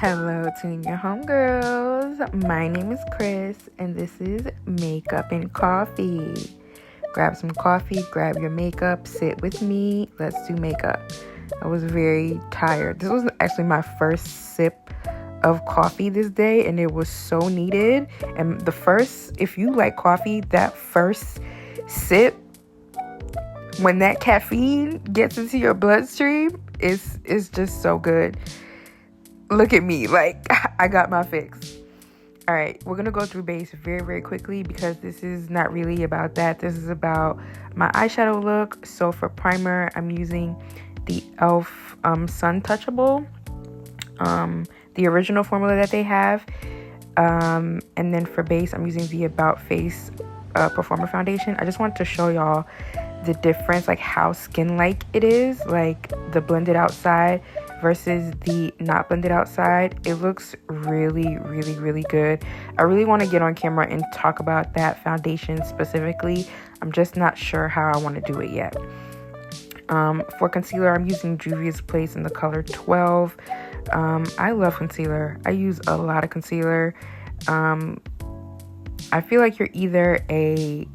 Hello to your homegirls. My name is Chris, and this is Makeup and Coffee. Grab some coffee, grab your makeup, sit with me. Let's do makeup. I was very tired. This was actually my first sip of coffee this day, and it was so needed. And if you like coffee, that first sip, when that caffeine gets into your bloodstream, is just so good. Look at me, like I got my fix. All right, we're gonna go through base very, very quickly because this is not really about that. This is about my eyeshadow look. So for primer, I'm using the e.l.f. Sun Touchable, the original formula that they have. And then for base, I'm using the About Face Performer Foundation. I just wanted to show y'all the difference, like how skin-like it is, like the blended outside versus the not blended outside. It looks really, really, really good. I really want to get on camera and talk about that foundation specifically. I'm just not sure how I want to do it yet. For concealer, I'm using Juvia's Place in the color 12. I love concealer. I use a lot of concealer. I feel like you're either a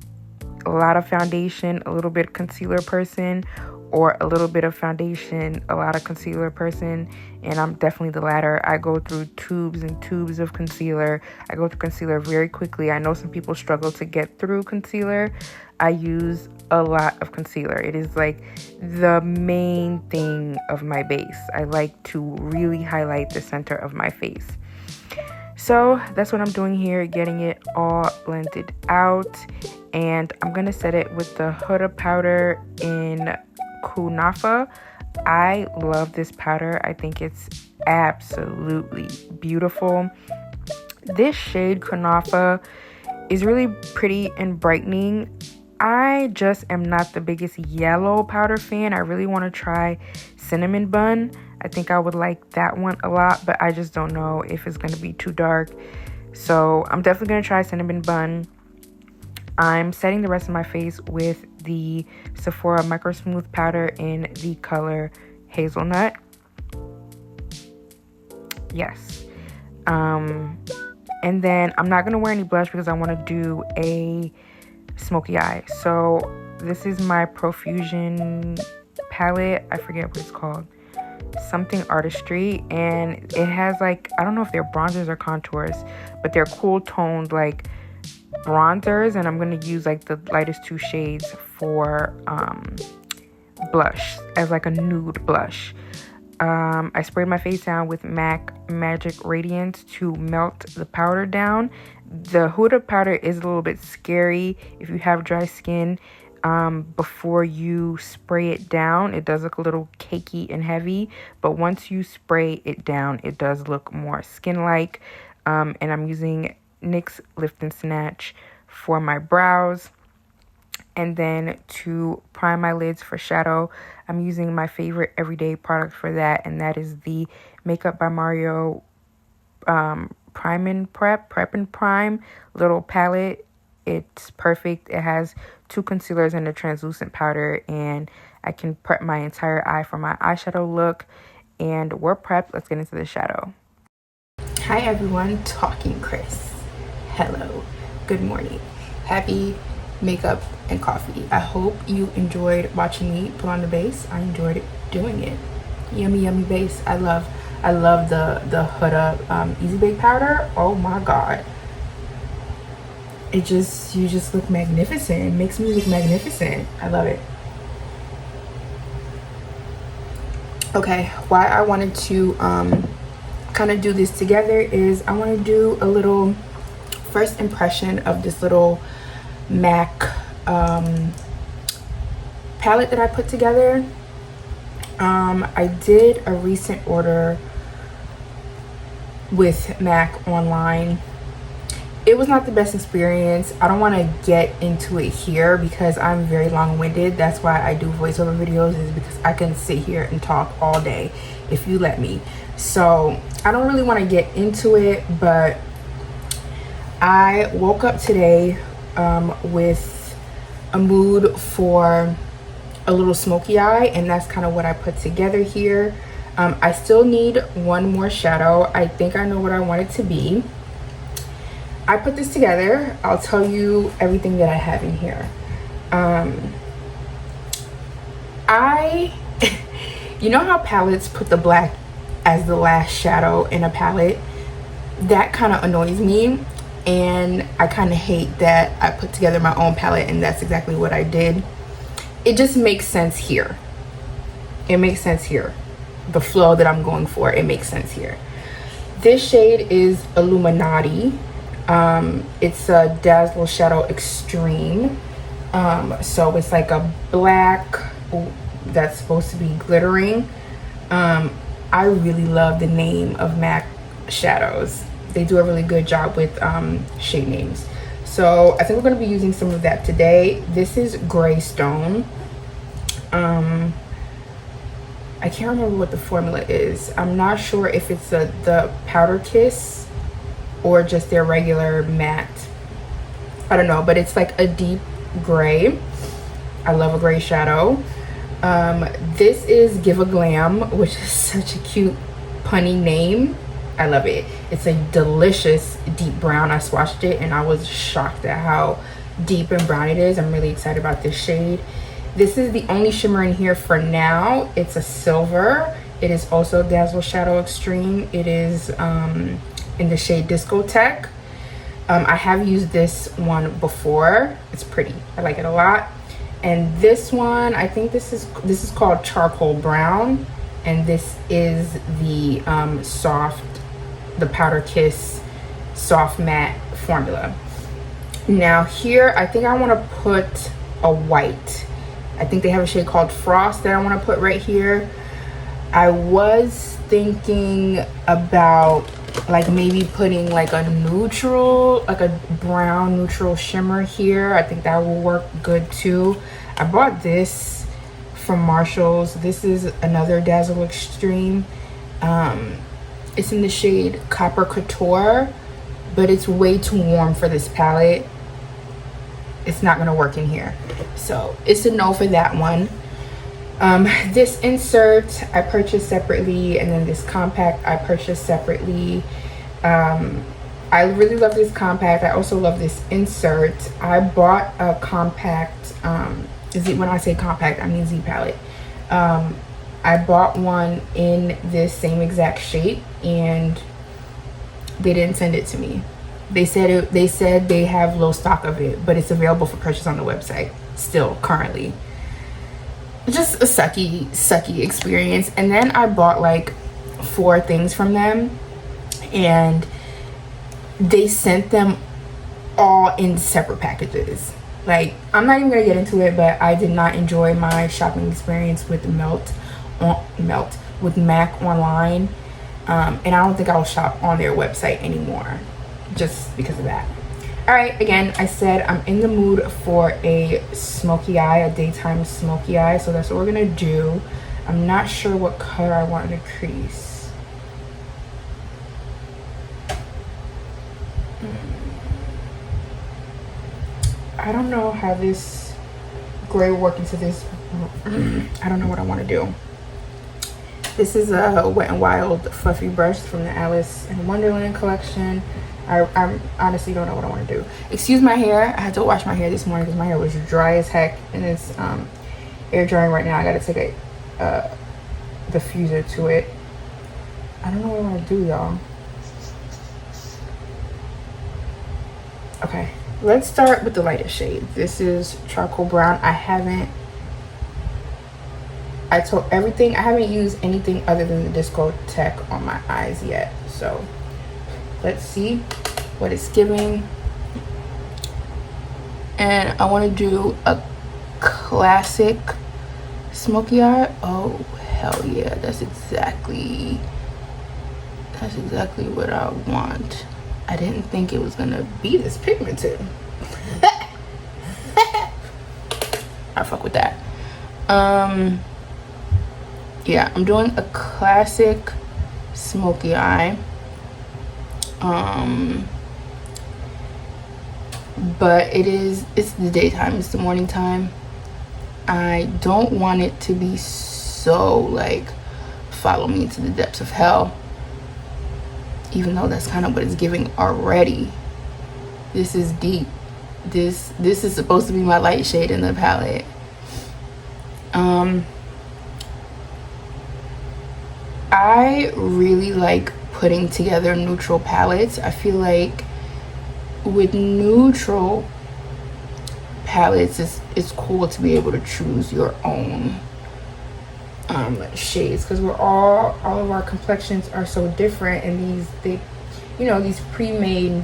lot of foundation, a little bit concealer person, or a little bit of foundation, a lot of concealer person, and I'm definitely the latter. I go through tubes and tubes of concealer. I go through concealer very quickly. I know some people struggle to get through concealer. I use a lot of concealer. It is like the main thing of my base. I like to really highlight the center of my face. So that's what I'm doing here, getting it all blended out. And I'm going to set it with the Huda powder in Kunafa. I love this powder. I think it's absolutely beautiful. This shade Kunafa is really pretty and brightening. I just am not the biggest yellow powder fan. I really want to try Cinnamon Bun. I think I would like that one a lot, but I just don't know if it's going to be too dark. So I'm definitely going to try Cinnamon Bun. I'm setting the rest of my face with the Sephora Micro Smooth powder in the color Hazelnut. Yes. And then I'm not going to wear any blush because I want to do a smoky eye. So this is my Profusion palette. I forget what it's called. Something Artistry, and it has like, I don't know if they're bronzers or contours, but they're cool toned like bronzers, and I'm going to use like the lightest two shades for blush as like a nude blush. I sprayed my face down with MAC Magic Radiance to melt the powder down. The Huda powder is a little bit scary if you have dry skin. Before you spray it down, it does look a little cakey and heavy, but once you spray it down, it does look more skin-like. And I'm using NYX Lift and Snatch for my brows. And then to prime my lids for shadow, I'm using my favorite everyday product for that, and that is the Makeup by Mario Prep and Prime little palette. It's perfect. It has 2 concealers and a translucent powder, and I can prep my entire eye for my eyeshadow look. And we're prepped. Let's get into the shadow. Hi everyone, Talking Chris. Hello. Good morning. Happy makeup and coffee. I hope you enjoyed watching me put on the base. I enjoyed doing it. Yummy, yummy base. I love the Huda Easy Bake powder. Oh my god. You just look magnificent. It makes me look magnificent. I love it. Okay, why I wanted to kind of do this together is I want to do a little first impression of this little MAC palette that I put together. I did a recent order with MAC online. It was not the best experience. I don't want to get into it here because I'm very long-winded. That's why I do voiceover videos, is because I can sit here and talk all day if you let me. So I don't really want to get into it, but I woke up today with a mood for a little smoky eye, and that's kind of what I put together here. I still need one more shadow. I think I know what I want it to be. I put this together. I'll tell you everything that I have in here. You know how palettes put the black as the last shadow in a palette? That kind of annoys me, and I kind of hate that I put together my own palette, and that's exactly what I did. It just makes sense here. It makes sense here. The flow that I'm going for, it makes sense here. This shade is Illuminati. It's a Dazzle Shadow Extreme. So it's like a black that's supposed to be glittering. I really love the name of MAC shadows. They do a really good job with shade names. So I think we're going to be using some of that today. This is Gray Stone. I can't remember what the formula is. I'm not sure if it's the Powder Kiss or just their regular matte. I don't know, but it's like a deep gray. I love a gray shadow. This is Give a Glam, which is such a cute punny name. I love it. It's a delicious deep brown. I swatched it and I was shocked at how deep and brown it is. I'm really excited about this shade. This is the only shimmer in here for now. It's a silver. It is also Dazzle Shadow Extreme. It is in the shade Discotheque. I have used this one before. It's pretty. I like it a lot. And this one, I think this is called Charcoal Brown, and this is the the Powder Kiss soft matte formula. Now here, I think I want to put a white. I think they have a shade called Frost that I want to put right here. I was thinking about like maybe putting like a neutral, like a brown neutral shimmer here. I think that will work good too. I bought this from Marshall's. This is another Dazzle Extreme. It's in the shade Copper Couture, but it's way too warm for this palette. It's not gonna work in here, so it's a no for that one. This insert I purchased separately, and then this compact I purchased separately. I really love this compact. I also love this insert. I bought a compact, when I say compact, I mean Z palette. I bought one in this same exact shape, and they didn't send it to me. They said they have low stock of it, but it's available for purchase on the website still currently. Just a sucky experience. And then I bought like 4 things from them, and they sent them all in separate packages. Like, I'm not even gonna get into it, but I did not enjoy my shopping experience with with MAC online, and I don't think I'll shop on their website anymore just because of that. All right, again, I said I'm in the mood for a smoky eye, a daytime smoky eye, so that's what we're gonna do. I'm not sure what color I want in the crease. I don't know how this gray will work into this. I don't know what I want to do. This is a Wet n Wild fluffy brush from the Alice in Wonderland collection. I honestly don't know what I want to do. Excuse my hair. I had to wash my hair this morning because my hair was dry as heck, and it's air drying right now. I gotta take a diffuser to it. I don't know what I want to do, y'all. Okay, let's start with the lightest shade. This is Charcoal Brown. I haven't used anything other than the Discotheque on my eyes yet, so let's see what it's giving. And I want to do a classic smoky eye. Oh hell yeah, that's exactly what I want. I didn't think it was gonna be this pigmented. I fuck with that. Yeah, I'm doing a classic smoky eye. But it's the daytime, it's the morning time. I don't want it to be so like follow me into the depths of hell, even though that's kind of what it's giving already. This is deep. This is supposed to be my light shade in the palette. I really like putting together neutral palettes. I feel like with neutral palettes, it's cool to be able to choose your own shades, because we're all of our complexions are so different, and these pre-made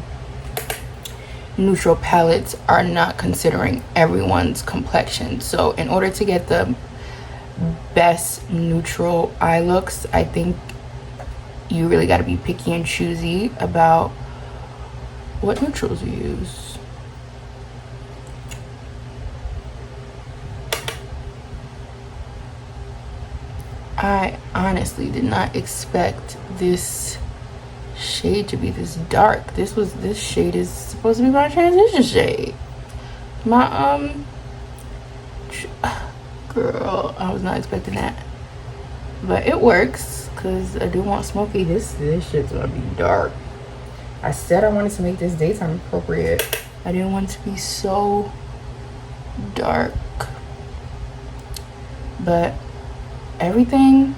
neutral palettes are not considering everyone's complexion. So in order to get the best neutral eye looks, I think you really got to be picky and choosy about what neutrals you use. I honestly did not expect this shade to be this dark. This shade is supposed to be my transition shade. My girl, I was not expecting that, but it works because I do want smoky. This shit's gonna be dark. I said I wanted to make this daytime appropriate. I didn't want it to be so dark, but everything,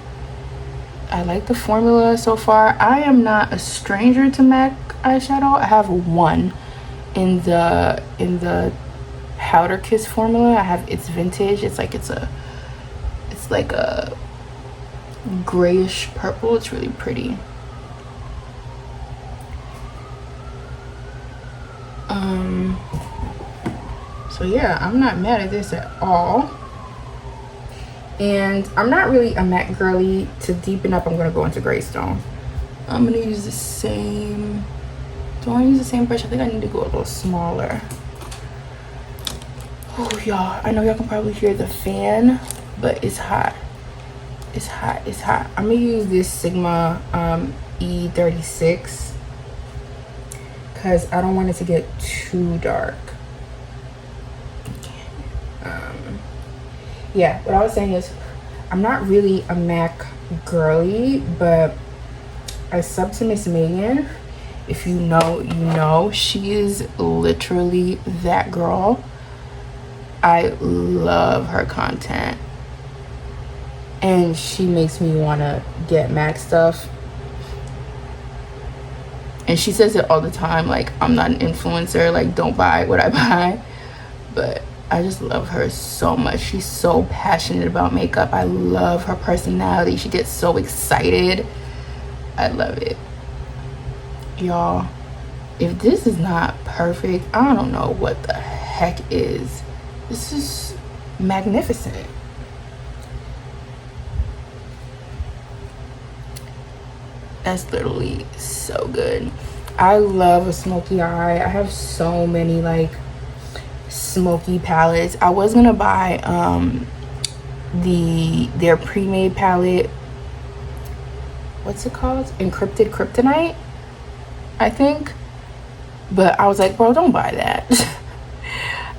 I like the formula so far. I am not a stranger to MAC eyeshadow. I have one in the Powder Kiss formula. I have its vintage. It's like a grayish purple. It's really pretty. So yeah, I'm not mad at this at all. And I'm not really a matte girly. To deepen up, I'm gonna go into Greystone. I'm gonna use the same, do I want to use the same brush? I think I need to go a little smaller. Oh y'all, I know y'all can probably hear the fan, but it's hot. It's hot. I'm gonna use this Sigma E36 because I don't want it to get too dark. Yeah, what I was saying is I'm not really a MAC girly, but I sub to Miss Megan. If you know, you know. She is literally that girl. I love her content, and she makes me want to get MAC stuff. And she says it all the time, like, I'm not an influencer, like, don't buy what I buy. But I just love her so much. She's so passionate about makeup. I love her personality. She gets so excited. I love it. Y'all, if this is not perfect, I don't know what the heck is. This is magnificent. That's literally so good. I love a smoky eye. I have so many like smoky palettes. I was gonna buy their pre-made palette. What's it called? Encrypted Kryptonite, I think. But I was like, bro, don't buy that.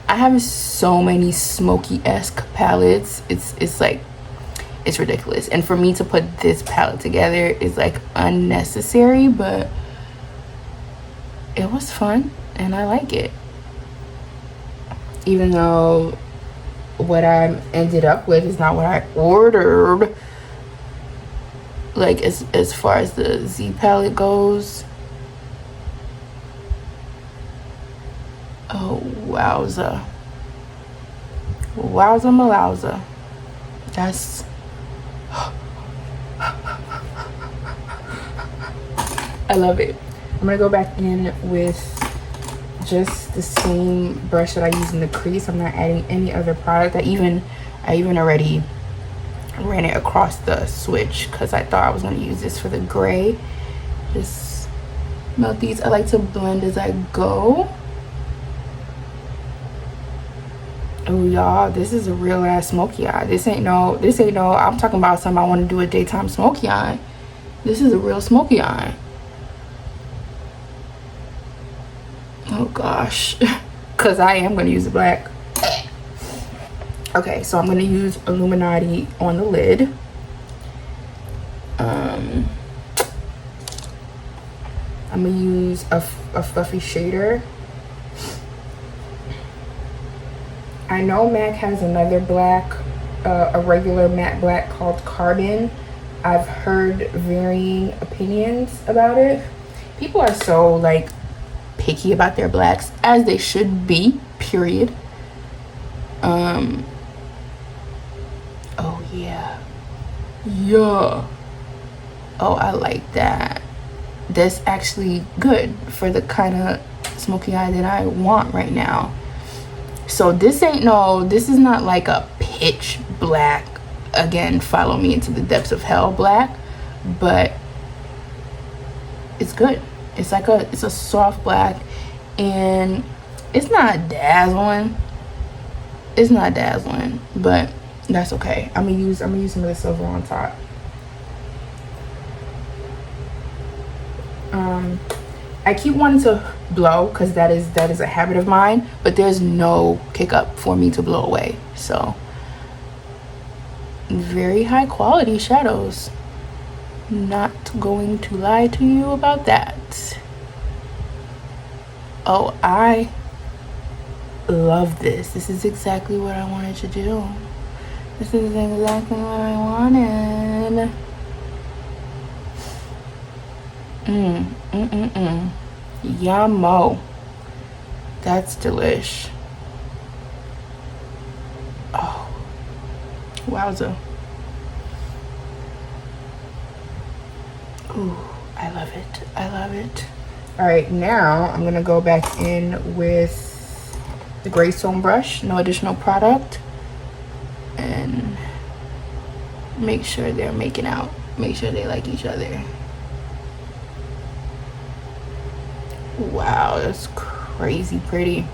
I have so many smoky-esque palettes. It's like, it's ridiculous. And for me to put this palette together is like unnecessary, but it was fun and I like it. Even though what I ended up with is not what I ordered. Like as far as the Z palette goes. Oh, wowza. Wowza malowza. That's... I love it. I'm gonna go back in with just the same brush that I use in the crease. I'm not adding any other product. I even already ran it across the switch because I thought I was going to use this for the gray. Just melt these. I like to blend as I go. Oh y'all, this is a real ass smoky eye. This ain't no, I'm talking about something I want to do a daytime smoky eye. This is a real smoky eye. Oh gosh, because I am going to use the black. Okay, so I'm going to use Illuminati on the lid. I'm gonna use a fluffy shader. I know MAC has another black, a regular matte black called Carbon. I've heard varying opinions about it. People are so like picky about their blacks, as they should be, period. Oh yeah. Yeah. Oh, I like that. That's actually good for the kind of smoky eye that I want right now. So this is not like a pitch black, again, follow me into the depths of hell black, but it's good. It's a soft black, and it's not dazzling. It's not dazzling, but that's okay. I'm gonna use some of the silver on top. I keep wanting to blow because that is a habit of mine, but there's no kick up for me to blow away. So very high quality shadows. Not going to lie to you about that. Oh, I love this. This is exactly what I wanted to do. This is exactly what I wanted. Yummo. That's delish. Oh, wowza. Ooh, I love it. I love it. All right, now I'm gonna go back in with the gray stone brush, no additional product, and make sure they're making out. Make sure they like each other. Wow, that's crazy pretty.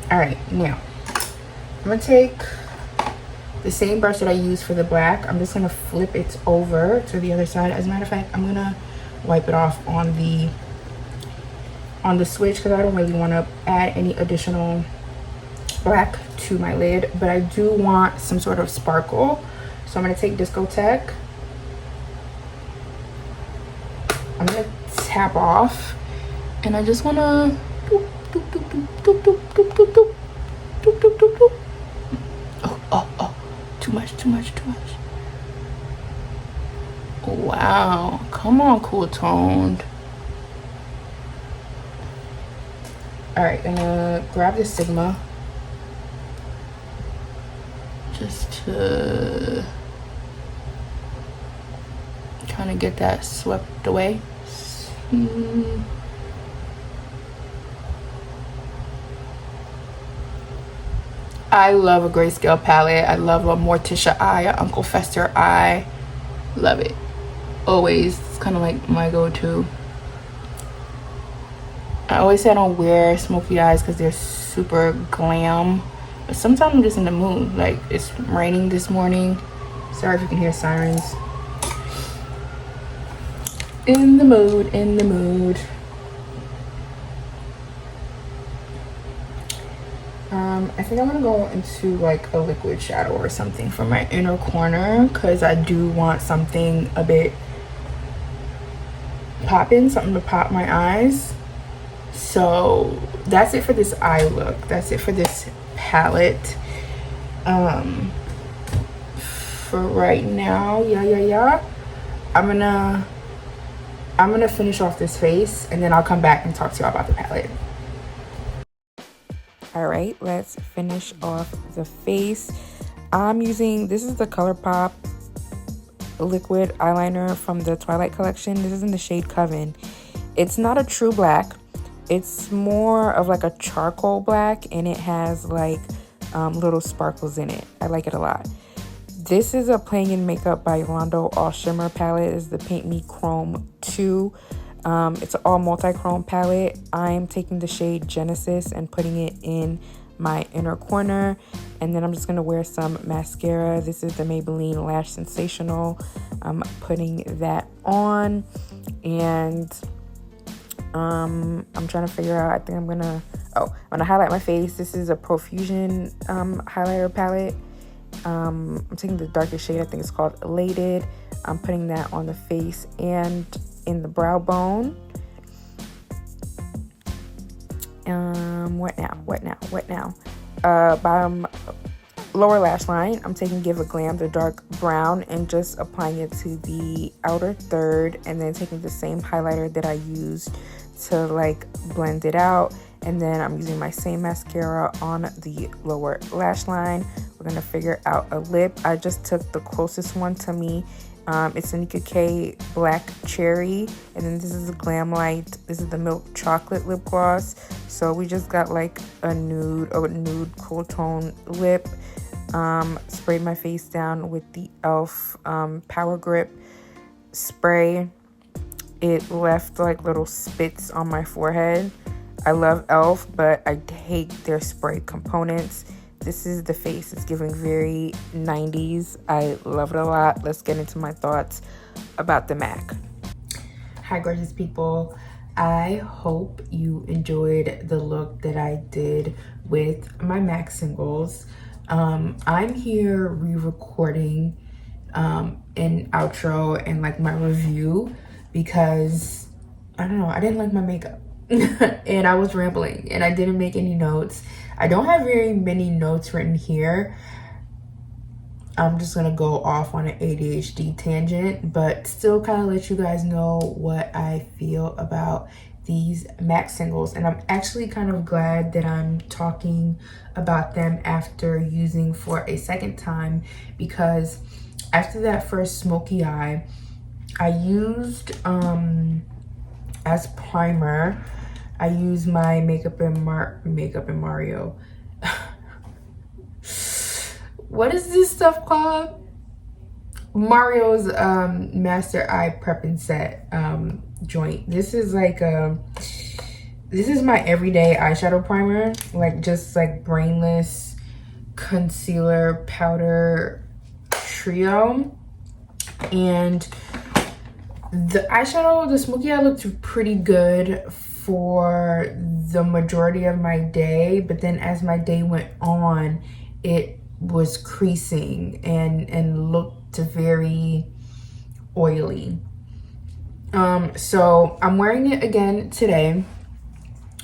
All right, now I'm gonna take the same brush that I used for the black. I'm just gonna flip it over to the other side. As a matter of fact, I'm gonna wipe it off on the switch because I don't really want to add any additional black to my lid, but I do want some sort of sparkle. So I'm gonna take Discotheque. I'm gonna tap off, and I just wanna doop, doop, doop, doop, doop, doop, doop, doop, doop, doop, doop, doop. Oh, too much. Wow, come on, Cool Toned. All right, I'm gonna grab the Sigma just to kind of get that swept away. I love a grayscale palette. I love a Morticia eye, a Uncle Fester eye. Love it. Always. It's kind of like my go-to. I always say I don't wear smoky eyes because they're super glam. But sometimes I'm just in the mood. Like, it's raining this morning. Sorry if you can hear sirens. In the mood. I think I'm gonna go into like a liquid shadow or something for my inner corner because I do want something a bit popping, something to pop my eyes. So that's it for this eye look. That's it for this palette. For right now, yeah. I'm gonna finish off this face, and then I'll come back and talk to you about the palette. All right, let's finish off the face. I'm using, this is the ColourPop liquid eyeliner from the Twilight collection. This is in the shade Coven. It's not a true black. It's more of like a charcoal black, and it has like little sparkles in it. I like it a lot. This is a Playing in Makeup by Yolando All Shimmer palette. It's the Paint Me Chrome 2. It's an all multi-chrome palette. I'm taking the shade Genesis and putting it in my inner corner. And then I'm just going to wear some mascara. This is the Maybelline Lash Sensational. I'm putting that on. And I'm trying to figure out, I think I'm going to highlight my face. This is a Profusion highlighter palette. I'm taking the darkest shade, I think it's called Elated. I'm putting that on the face and in the brow bone. What now? Bottom lower lash line, I'm taking Give a Glam, the dark brown, and just applying it to the outer third, and then taking the same highlighter that I used to like blend it out, and then I'm using my same mascara on the lower lash line. We're gonna figure out a lip. I just took the closest one to me. It's a Nika K Black Cherry, and then this is a Glam Light. This is the Milk Chocolate lip gloss. So we just got like a nude cool tone lip. Sprayed my face down with the e.l.f. Power Grip spray. It left like little spits on my forehead. I love e.l.f., but I hate their spray components. This is the face. It's giving very 90s. I love it a lot. Let's get into my thoughts about the MAC. Hi, gorgeous people. I hope you enjoyed the look that I did with my MAC singles. I'm here re-recording an outro and like my review because I don't know, I didn't like my makeup and I was rambling and I didn't make any notes. I don't have very many notes written here. I'm just gonna go off on an ADHD tangent, but still kind of let you guys know what I feel about these MAC singles. And I'm actually kind of glad that I'm talking about them after using for a second time, because after that first smoky eye, I used as primer, I used my Makeup and Mario. What is this stuff called? Mario's Master Eye Prep and Set joint. This is like this is my everyday eyeshadow primer, like just like brainless concealer powder trio. And the eyeshadow, the smoky eye looked pretty good for the majority of my day, but then as my day went on, it was creasing and looked very oily. So I'm wearing it again today,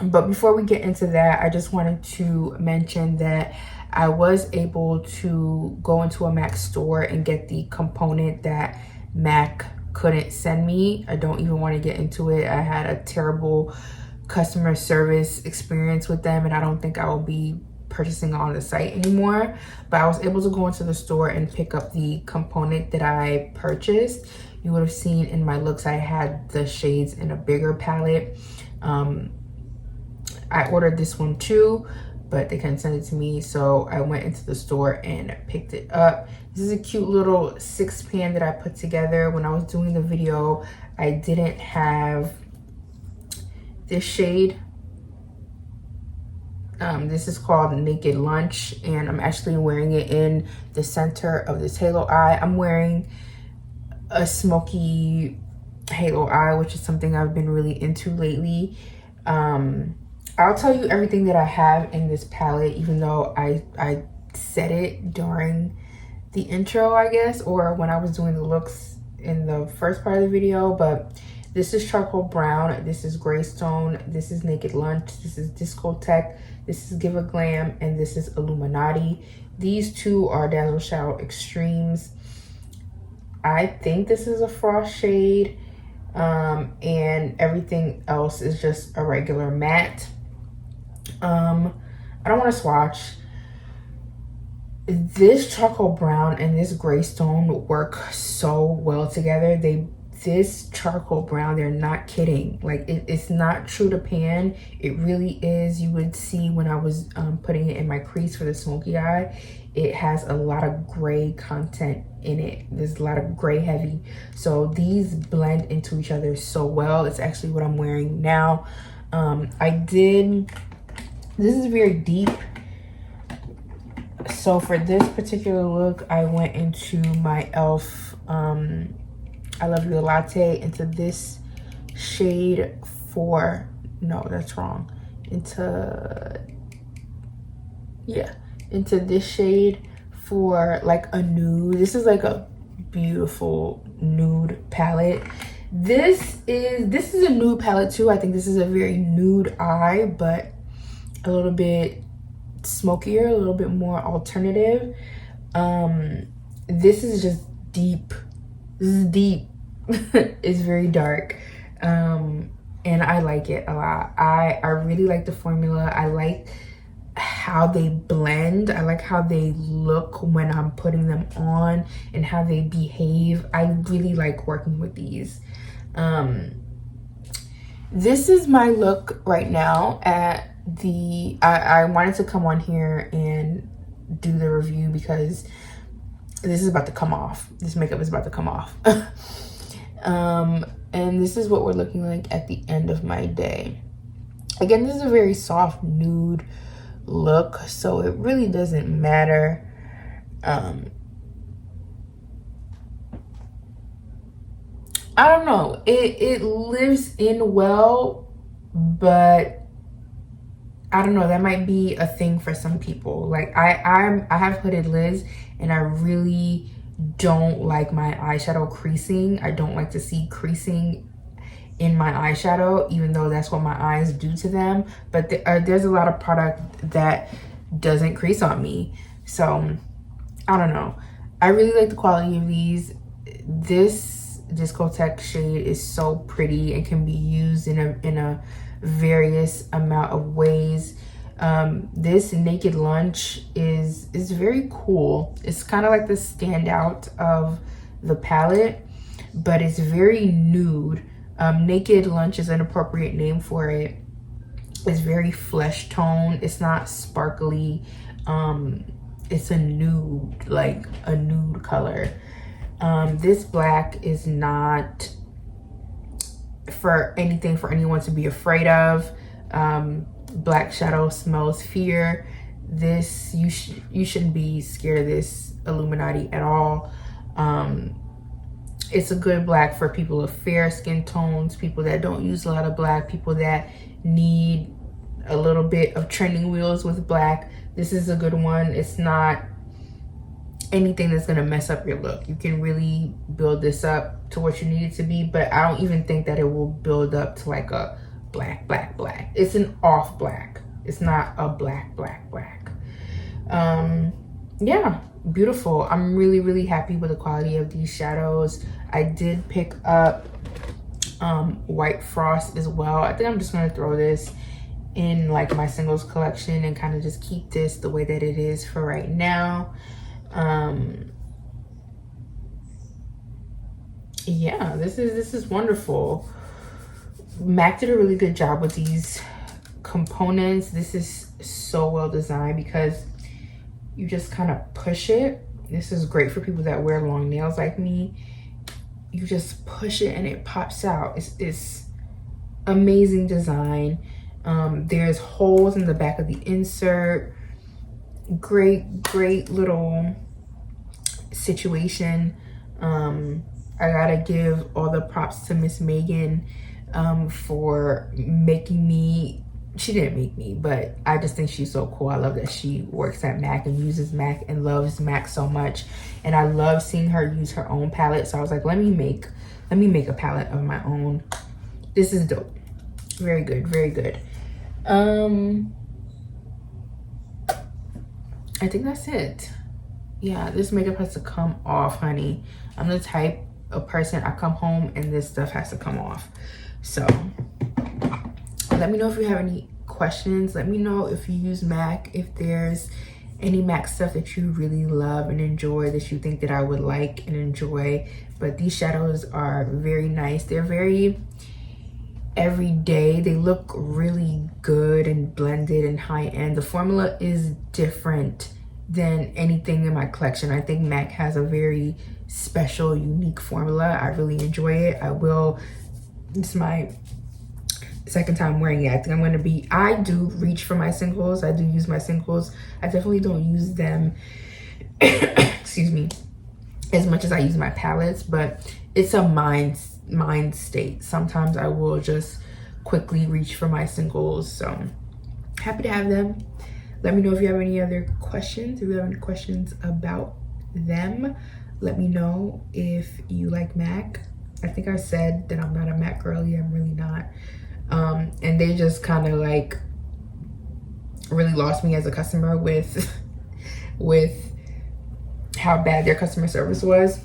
but before we get into that, I just wanted to mention that I was able to go into a MAC store and get the component that MAC couldn't send me. I don't even want to get into it. I had a terrible customer service experience with them, and I don't think I will be purchasing on the site anymore. But I was able to go into the store and pick up the component that I purchased. You would have seen in my looks I had the shades in a bigger palette. I ordered this one too, but they couldn't send it to me, so I went into the store and picked it up. This is a cute little 6-pan that I put together. When I was doing the video, I didn't have this shade. This is called Naked Lunch, and I'm actually wearing it in the center of this halo eye. I'm wearing a smoky halo eye, which is something I've been really into lately. I'll tell you everything that I have in this palette, even though I said it during the intro, I guess, or when I was doing the looks in the first part of the video. But this is Charcoal Brown, this is Greystone, this is Naked Lunch, this is Discotheque, this is Give a Glam, and this is Illuminati. These two are Dazzle Shadow Extremes. I think this is a frost shade, and everything else is just a regular matte. I don't want to swatch. This Charcoal Brown and this Greystone work so well together. This Charcoal Brown, they're not kidding. Like, it's not true to pan. It really is. You would see when I was putting it in my crease for the smoky eye, it has a lot of gray content in it. There's a lot of gray heavy. So these blend into each other so well. It's actually what I'm wearing now. This is very deep. So for this particular look, I went into my e.l.f. I Love You Latte, into this shade for, no, that's wrong. Into this shade for like a nude. This is like a beautiful nude palette. This is a nude palette too. I think this is a very nude eye, but a little bit smokier, a little bit more alternative. This is just deep. This is deep. It's very dark. And I like it a lot. I really like the formula. I like how they blend. I like how they look when I'm putting them on and how they behave. I really like working with these. This is my look right now at the, I wanted to come on here and do the review because this is about to come off. This makeup is about to come off. And this is what we're looking like at the end of my day. Again, this is a very soft nude look, so it really doesn't matter. I don't know. It lives in well, but I don't know. That might be a thing for some people. Like I have hooded lids, and I really don't like my eyeshadow creasing. I don't like to see creasing in my eyeshadow, even though that's what my eyes do to them. But there's a lot of product that doesn't crease on me. So I don't know. I really like the quality of these. This Discotheque shade is so pretty and can be used in a various amount of ways. This Naked Lunch is very cool. It's kind of like the standout of the palette, but it's very nude. Naked Lunch is an appropriate name for it. It's very flesh tone. It's not sparkly. It's a nude, like a nude color. This black is not for anything for anyone to be afraid of. Black shadow smells fear. This, you shouldn't be scared of this Illuminati at all. It's a good black for people of fair skin tones, people that don't use a lot of black, people that need a little bit of training wheels with black. This is a good one. It's not anything that's gonna mess up your look. You can really build this up to what you need it to be, but I don't even think that it will build up to like a black. It's an off black. It's not a black. Yeah, beautiful. I'm really happy with the quality of these shadows. I did pick up White Frost as well. I think I'm just gonna throw this in like my singles collection and kind of just keep this the way that it is for right now. Yeah, this is wonderful. MAC did a really good job with these components. This is so well designed because you just kind of push it. This is great for people that wear long nails like me. You just push it and it pops out. It's amazing design. There's holes in the back of the insert. Great little situation. I gotta give all the props to Miss Megan for making me. She didn't make me, but I just think she's so cool. I love that she works at MAC and uses MAC and loves MAC so much. And I love seeing her use her own palette. So I was like, let me make a palette of my own. This is dope. Very good, very good. I think that's it. Yeah, this makeup has to come off, honey. I'm the type of person, I come home and this stuff has to come off. So let me know if you have any questions. Let me know if you use MAC, if there's any MAC stuff that you really love and enjoy that you think that I would like and enjoy. But these shadows are very nice. They're very everyday. They look really good and blended and high end. The formula is different than anything in my collection. I think MAC has a very special, unique formula. I really enjoy it. It's my second time wearing it. I think I'm going to be, I do reach for my singles. I do use my singles. I definitely don't use them, excuse me, as much as I use my palettes, but it's a mind state. Sometimes I will just quickly reach for my singles. So happy to have them. Let me know if you have any other questions. If you have any questions about them, let me know. If you like MAC, I think I said that I'm not a MAC girly. I'm really not. And they just kind of like really lost me as a customer with with how bad their customer service was.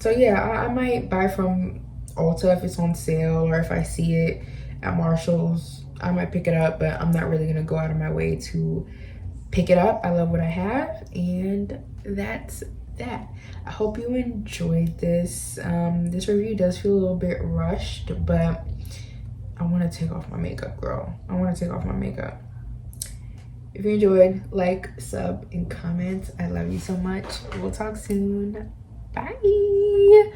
So yeah, I might buy from Ulta if it's on sale, or if I see it at Marshall's, I might pick it up, but I'm not really gonna go out of my way to pick it up. I love what I have, and that's that. I hope you enjoyed this. This review does feel a little bit rushed, but I want to take off my makeup, girl. I want to take off my makeup. If you enjoyed, like, sub, and comment. I love you so much. We'll talk soon. Bye.